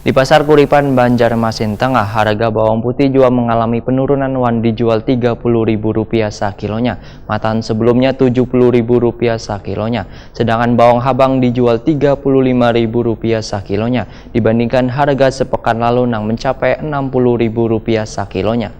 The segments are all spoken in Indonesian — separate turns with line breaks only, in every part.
Di Pasar Kuripan, Banjarmasin Tengah, harga bawang putih juga mengalami penurunan wan dijual Rp30.000 sakilonya. Matan sebelumnya Rp70.000 sakilonya. Sedangkan bawang habang dijual Rp35.000 sakilonya. Dibandingkan harga sepekan lalu yang mencapai Rp60.000 sakilonya.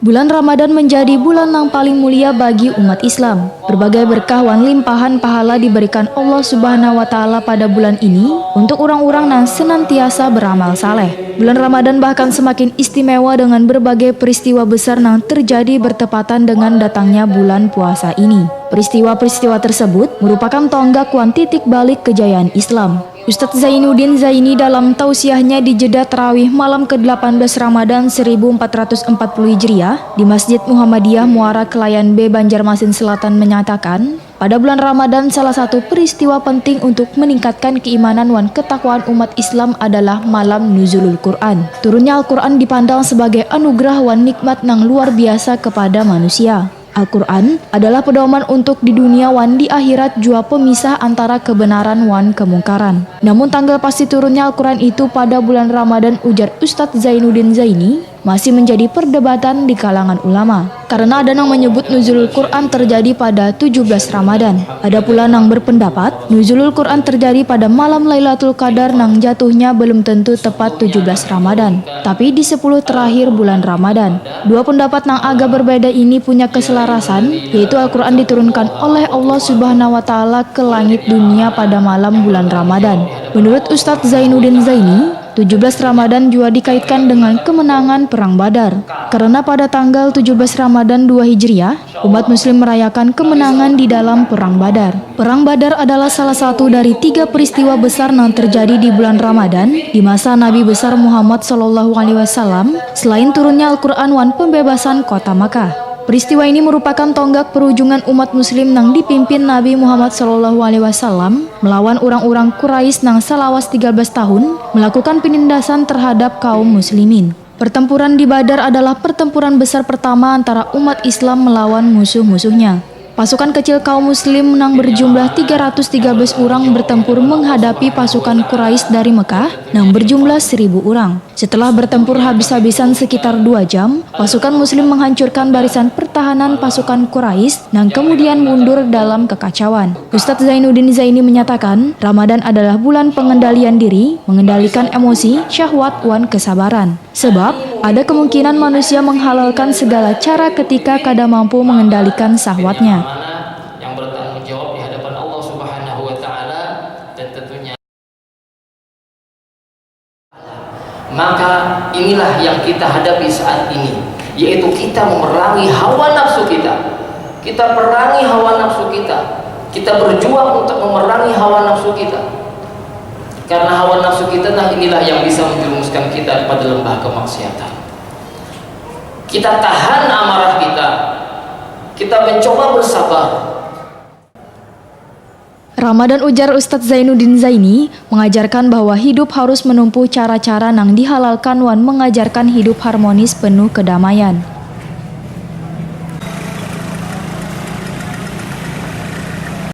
Bulan Ramadan menjadi bulan yang paling mulia bagi umat Islam. Berbagai berkah wan limpahan pahala diberikan Allah Subhanahu wa Ta'ala pada bulan ini untuk orang-orang yang senantiasa beramal saleh. Bulan Ramadan bahkan semakin istimewa dengan berbagai peristiwa besar yang terjadi bertepatan dengan datangnya bulan puasa ini. Peristiwa-peristiwa tersebut merupakan tonggak wan titik balik kejayaan Islam. Ustadz Zainuddin Zaini dalam tausiahnya di jeda tarawih malam ke-18 Ramadan 1440 Hijriah di Masjid Muhammadiyah Muara Kelayan B, Banjarmasin Selatan menyatakan, pada bulan Ramadan salah satu peristiwa penting untuk meningkatkan keimanan dan ketakwaan umat Islam adalah malam nuzulul Quran. Turunnya Al-Quran dipandang sebagai anugerah dan nikmat yang luar biasa kepada manusia. Al-Quran adalah pedoman untuk di dunia wan di akhirat jua pemisah antara kebenaran wan kemungkaran. Namun tanggal pasti turunnya Al-Quran itu pada bulan Ramadan, ujar Ustadz Zainuddin Zaini, masih menjadi perdebatan di kalangan ulama. Karena ada yang menyebut nuzulul Quran terjadi pada 17 Ramadan. Ada pula yang berpendapat nuzulul Quran terjadi pada malam Lailatul Qadar yang jatuhnya belum tentu tepat 17 Ramadan, tapi di 10 terakhir bulan Ramadan. Dua pendapat yang agak berbeda ini punya keselarasan, yaitu Al-Quran diturunkan oleh Allah Subhanahu wa Ta'ala ke langit dunia pada malam bulan Ramadan. Menurut Ustadz Zainuddin Zaini, 17 Ramadan juga dikaitkan dengan kemenangan Perang Badar. Karena pada tanggal 17 Ramadan 2 Hijriah, umat muslim merayakan kemenangan di dalam Perang Badar. Perang Badar adalah salah satu dari 3 peristiwa besar yang terjadi di bulan Ramadan di masa Nabi besar Muhammad SAW, selain turunnya Al-Quran dan pembebasan kota Makkah. Peristiwa ini merupakan tonggak perujungan umat muslim yang dipimpin Nabi Muhammad SAW melawan orang-orang Quraisy yang salawas 13 tahun melakukan penindasan terhadap kaum muslimin. Pertempuran di Badar adalah pertempuran besar pertama antara umat Islam melawan musuh-musuhnya. Pasukan kecil kaum muslim yang berjumlah 313 orang bertempur menghadapi pasukan Quraisy dari Mekah yang berjumlah 1.000 orang. Setelah bertempur habis-habisan sekitar 2 jam, pasukan muslim menghancurkan barisan pertahanan pasukan Quraisy yang kemudian mundur dalam kekacauan. Ustadz Zainuddin Zaini menyatakan, Ramadan adalah bulan pengendalian diri, mengendalikan emosi, syahwat, dan kesabaran. Sebab, ada kemungkinan manusia menghalalkan segala cara ketika kada mampu mengendalikan syahwatnya.
Yang bertanggung jawab di hadapan Allah Subhanahu wa Ta'ala, dan tentunya maka inilah yang kita hadapi saat ini, yaitu kita memerangi hawa nafsu kita. Kita perangi hawa nafsu kita. Kita berjuang untuk memerangi hawa nafsu kita. Karena hawa nafsu kita inilah yang bisa menjerumuskan kita pada lembah kemaksiatan. Kita tahan amarah kita. Kita mencoba bersabar.
Ramadan, ujar Ustadz Zainuddin Zaini, mengajarkan bahwa hidup harus menempuh cara-cara yang dihalalkan dan mengajarkan hidup harmonis penuh kedamaian.